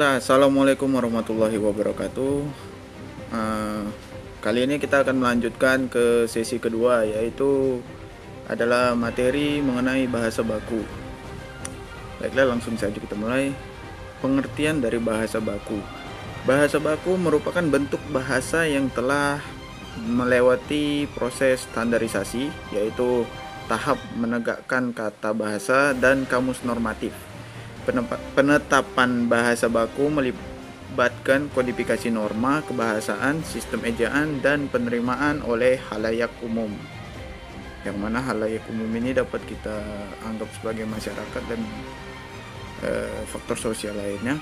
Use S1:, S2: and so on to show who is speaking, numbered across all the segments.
S1: Bismillah, Assalamualaikum warahmatullahi wabarakatuh. Eh, Kali ini kita akan melanjutkan ke sesi kedua, yaitu adalah materi mengenai bahasa baku. Baiklah, langsung saja kita mulai. Pengertian dari bahasa baku. Bahasa baku merupakan bentuk bahasa yang telah melewati proses standarisasi, yaitu tahap menegakkan kata bahasa dan kamus normatif. Penetapan bahasa baku melibatkan kodifikasi norma kebahasaan, sistem ejaan, dan penerimaan oleh halayak umum. Yang mana halayak umum ini dapat kita anggap sebagai masyarakat dan faktor sosial lainnya.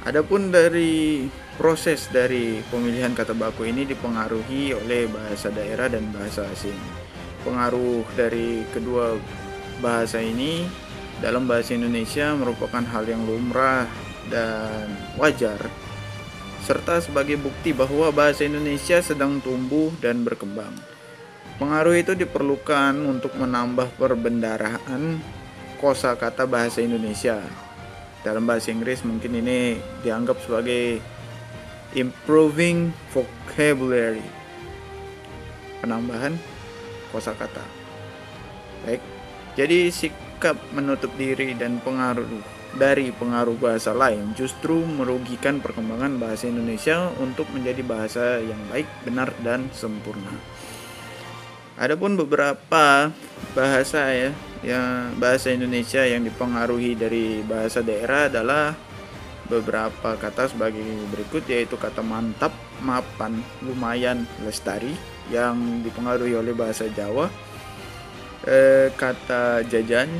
S1: Adapun dari proses dari pemilihan kata baku ini dipengaruhi oleh bahasa daerah dan bahasa asing. Pengaruh dari kedua bahasa ini dalam bahasa Indonesia merupakan hal yang lumrah dan wajar, serta sebagai bukti bahwa bahasa Indonesia sedang tumbuh dan berkembang. Pengaruh itu diperlukan untuk menambah perbendaharaan kosakata bahasa Indonesia. Dalam bahasa Inggris mungkin ini dianggap sebagai improving vocabulary, penambahan kosakata. Baik, jadi sikap menutup diri dan pengaruh dari pengaruh bahasa lain justru merugikan perkembangan bahasa Indonesia untuk menjadi bahasa yang baik, benar, dan sempurna. Adapun beberapa bahasa bahasa Indonesia yang dipengaruhi dari bahasa daerah adalah beberapa kata sebagai berikut, yaitu kata mantap, mapan, lumayan, lestari yang dipengaruhi oleh bahasa Jawa, kata jajan,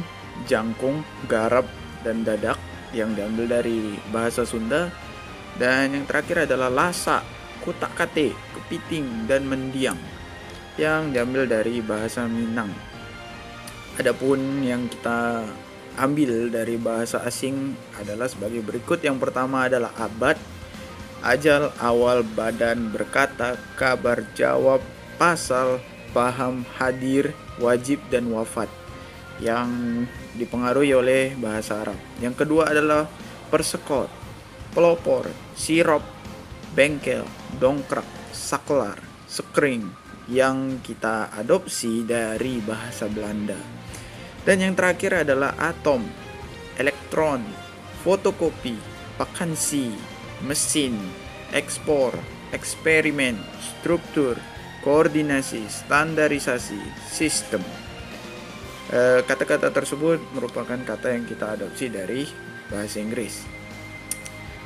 S1: jangkung, garap, dan dadak yang diambil dari bahasa Sunda, dan yang terakhir adalah lasa, kutak-kate, kepiting, dan mendiang yang diambil dari bahasa Minang. Adapun yang kita ambil dari bahasa asing adalah sebagai berikut. Yang pertama adalah abad, ajal, awal, badan, berkata, kabar, jawab, pasal, paham, hadir, wajib, dan wafat yang dipengaruhi oleh bahasa Arab. Yang kedua adalah persekot, pelopor, sirop, bengkel, dongkrak, saklar, sekring yang kita adopsi dari bahasa Belanda. Dan yang terakhir adalah atom, elektron, fotokopi, vakansi, mesin, ekspor, eksperimen, struktur, koordinasi, standarisasi, sistem. Kata-kata tersebut merupakan kata yang kita adopsi dari bahasa Inggris.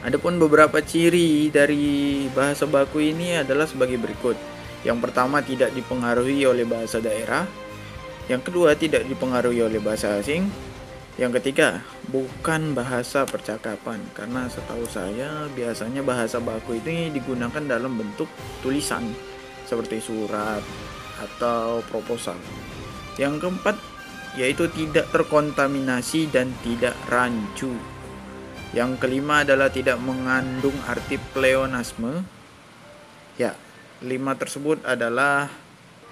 S1: Adapun beberapa ciri dari bahasa baku ini adalah sebagai berikut. Yang pertama, tidak dipengaruhi oleh bahasa daerah. Yang kedua, tidak dipengaruhi oleh bahasa asing. Yang ketiga, bukan bahasa percakapan, karena setahu saya biasanya bahasa baku ini digunakan dalam bentuk tulisan seperti surat atau proposal. Yang keempat, yaitu tidak terkontaminasi dan tidak rancu. Yang kelima adalah tidak mengandung arti pleonasme. Ya, 5 tersebut adalah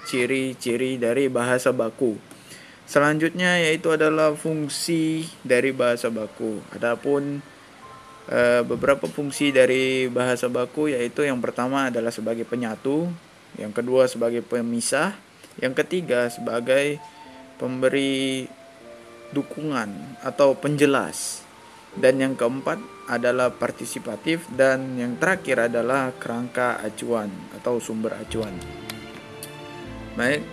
S1: ciri-ciri dari bahasa baku. Selanjutnya yaitu adalah fungsi dari bahasa baku. Adapun beberapa fungsi dari bahasa baku yaitu yang pertama adalah sebagai penyatu, yang kedua sebagai pemisah, yang ketiga sebagai pemberi dukungan atau penjelas, dan yang keempat adalah partisipatif, dan yang terakhir adalah kerangka acuan atau sumber acuan. Baik,